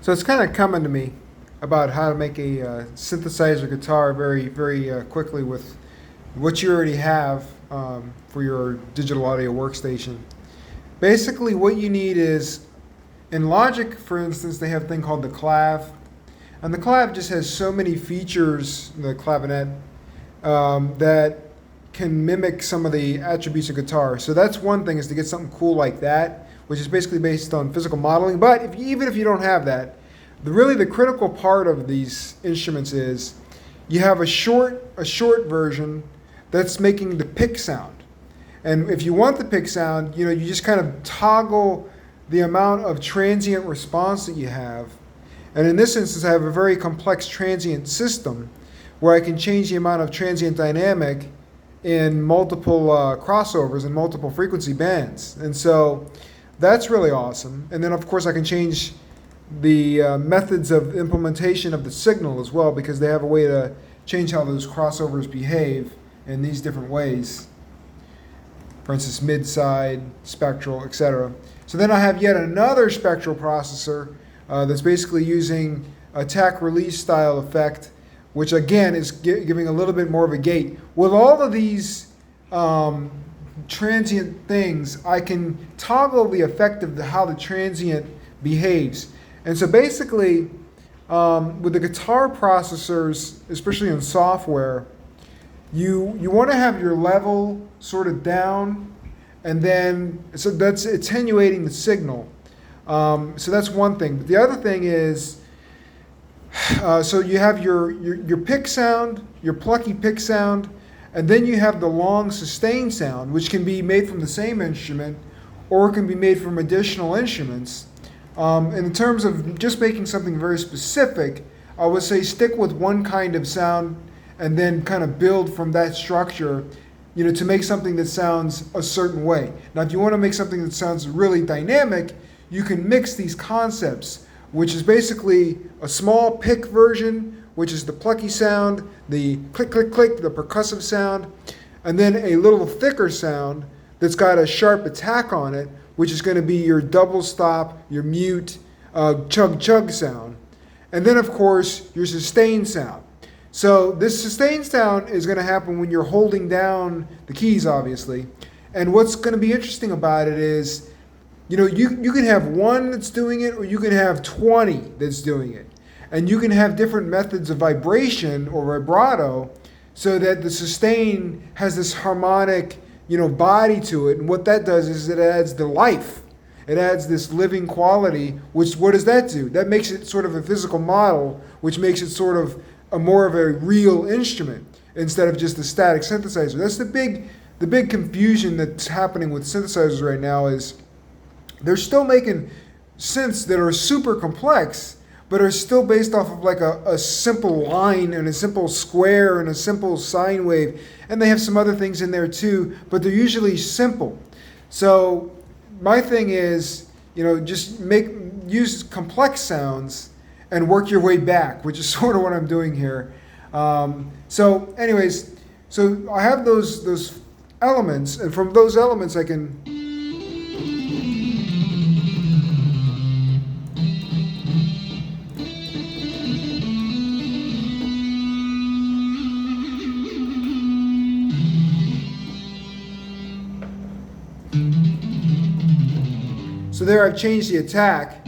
So it's kind of coming to me about how to make a synthesizer guitar very quickly with what you already have for your digital audio workstation. Basically, what you need is, in Logic, for instance, they have a thing called the clav. And the clav just has so many features, the clavinet, that can mimic some of the attributes of guitar. So that's one thing, is to get something cool like that, which is basically based on physical modeling. But even if you don't have that, really the critical part of these instruments is you have a short version that's making the pick sound. And if you want the pick sound, you just kind of toggle the amount of transient response that you have. And in this instance, I have a very complex transient system where I can change the amount of transient dynamic in multiple crossovers and multiple frequency bands. And so that's really awesome. And then, of course, I can change the methods of implementation of the signal as well, because they have a way to change how those crossovers behave in these different ways. For instance, mid-side, spectral, etc. So then I have yet another spectral processor that's basically using attack-release style effect, which again is giving a little bit more of a gate. With all of these transient things, I can toggle the effect of how the transient behaves. And so basically, with the guitar processors, especially in software, you want to have your level sort of down, and then so that's attenuating the signal. So that's one thing. But the other thing is, so you have your pick sound, your plucky pick sound, and then you have the long sustained sound, which can be made from the same instrument, or it can be made from additional instruments. And in terms of just making something very specific, I would say stick with one kind of sound and then kind of build from that structure, to make something that sounds a certain way. Now, if you want to make something that sounds really dynamic, you can mix these concepts, which is basically a small pick version, which is the plucky sound, the click, click, click, the percussive sound, and then a little thicker sound that's got a sharp attack on it, which is going to be your double stop, your mute, chug, chug sound. And then, of course, your sustained sound. So this sustained sound is going to happen when you're holding down the keys, obviously. And what's going to be interesting about it is, you can have one that's doing it, or you can have 20 that's doing it. And you can have different methods of vibration or vibrato so that the sustain has this harmonic, body to it. And what that does is it adds the life. It adds this living quality, which, what does that do? That makes it sort of a physical model, which makes it sort of more of a real instrument instead of just a static synthesizer. That's the big confusion that's happening with synthesizers right now, is they're still making synths that are super complex, but are still based off of like a simple line and a simple square and a simple sine wave. And they have some other things in there too, but they're usually simple. So my thing is, just use complex sounds and work your way back, which is sort of what I'm doing here. So anyways, so I have those elements, and from those elements I can So there I've changed the attack.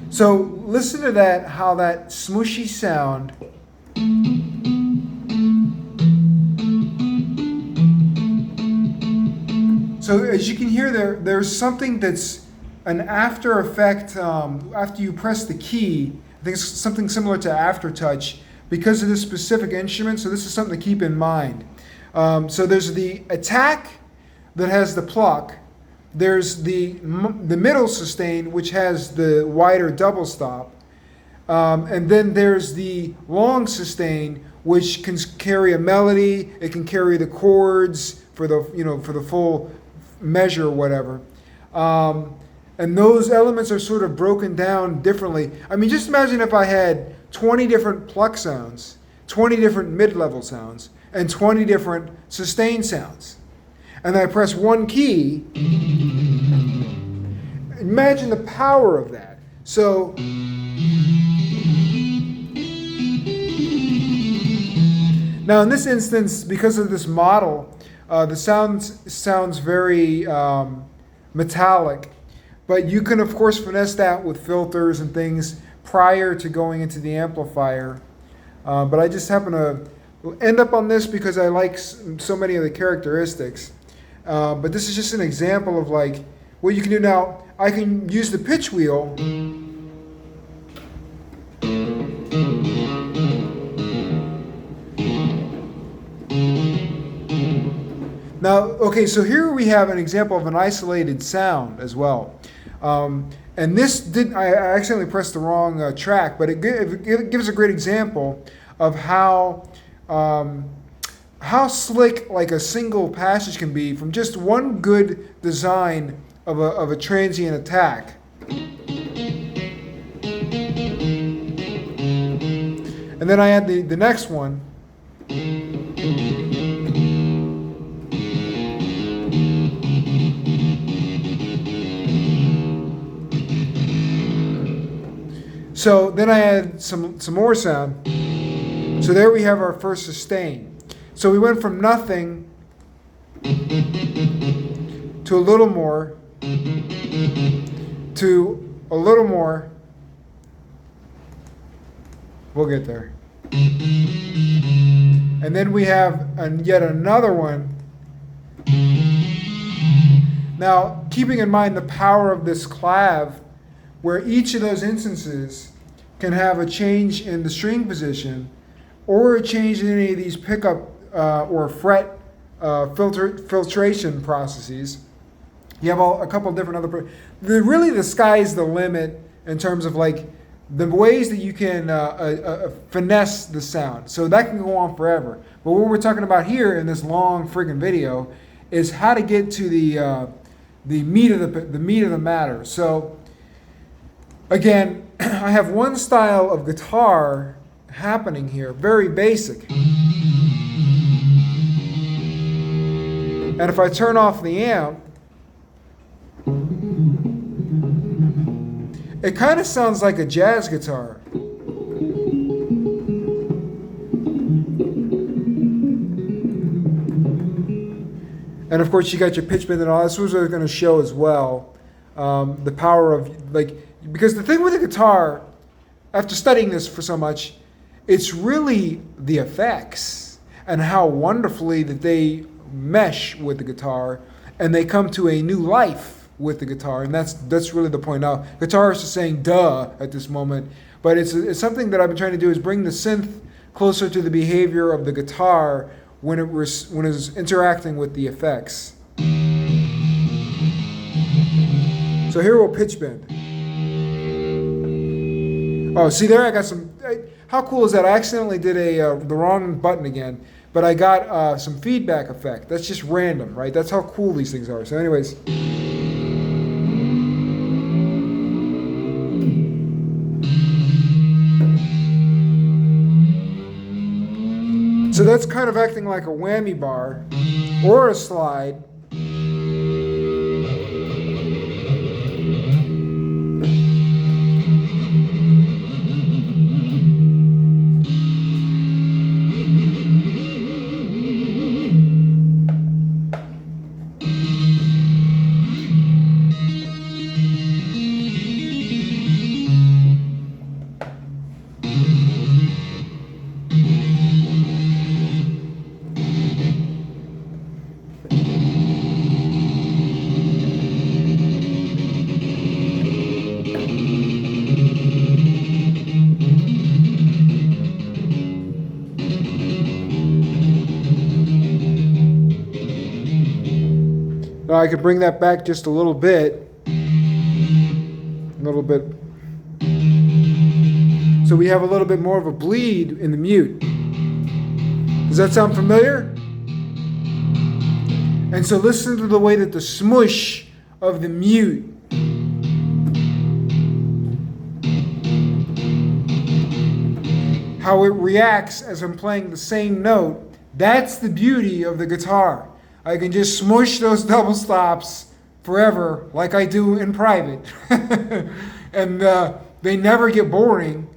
So listen to that, how that smooshy sound So as you can hear there's something that's an after effect after you press the key. I think it's something similar to aftertouch because of this specific instrument. So this is something to keep in mind. So there's the attack that has the pluck. There's the middle sustain, which has the wider double stop. And then there's the long sustain, which can carry a melody. It can carry the chords for the full measure or whatever. And those elements are sort of broken down differently. I mean, just imagine if I had 20 different pluck sounds, 20 different mid-level sounds and 20 different sustain sounds. And then I press one key. Imagine the power of that. So now in this instance, because of this model, the sounds very metallic, but you can of course finesse that with filters and things prior to going into the amplifier. But I just happen to end up on this because I like so many of the characteristics. But this is just an example of like what you can do now. I can use the pitch wheel now. Okay, so here we have an example of an isolated sound as well. And this didn't, I accidentally pressed the wrong track, but it gives a great example of how slick like a single passage can be from just one good design of a transient attack. And then I add the next one. So then I add some more sound. So there we have our first sustain. So we went from nothing to a little more to a little more. We'll get there. And then we have yet another one. Now, keeping in mind the power of this clav, where each of those instances can have a change in the string position or a change in any of these pickup or fret filtration processes. You have a couple different other. Really, the sky's the limit in terms of like the ways that you can finesse the sound. So that can go on forever. But what we're talking about here in this long friggin' video is how to get to the meat of the matter. So again, I have one style of guitar happening here, very basic. And if I turn off the amp, it kind of sounds like a jazz guitar. And of course you got your pitch bend and all. This was what I was going to show as well. The power of, like, because the thing with the guitar, after studying this for so much, it's really the effects and how wonderfully that they mesh with the guitar and they come to a new life with the guitar. And that's really the point. Now, guitarists are saying duh at this moment, but it's something that I've been trying to do is bring the synth closer to the behavior of the guitar when it was interacting with the effects. So here we'll pitch bend. Oh, see there, I got some. How cool is that? I accidentally did the wrong button again, but I got some feedback effect. That's just random, right? That's how cool these things are. So, anyways. So that's kind of acting like a whammy bar or a slide. Now I could bring that back just a little bit. So we have a little bit more of a bleed in the mute. Does that sound familiar? And so listen to the way that the smush of the mute how it reacts as I'm playing the same note. That's the beauty of the guitar. I can just smush those double stops forever like I do in private. And they never get boring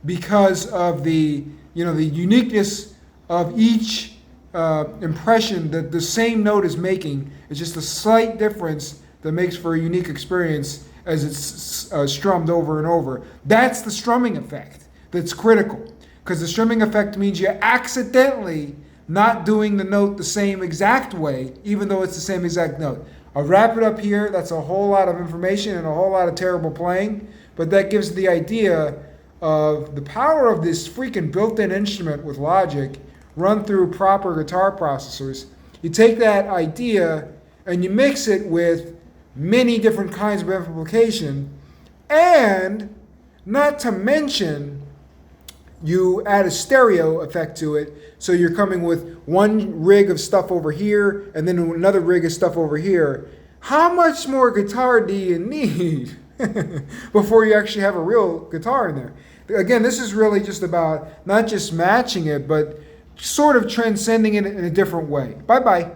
because of the uniqueness of each impression that the same note is making. It's just a slight difference that makes for a unique experience as it's strummed over and over. That's the strumming effect that's critical, because the strumming effect means you're accidentally not doing the note the same exact way, even though it's the same exact note. I'll wrap it up here. That's a whole lot of information and a whole lot of terrible playing, but that gives the idea of the power of this freaking built-in instrument with logic run through proper guitar processors. You take that idea and you mix it with many different kinds of amplification, and not to mention you add a stereo effect to it, so you're coming with one rig of stuff over here and then another rig of stuff over here. How much more guitar do you need before you actually have a real guitar in there? Again, this is really just about not just matching it, but sort of transcending it in a different way. Bye-bye.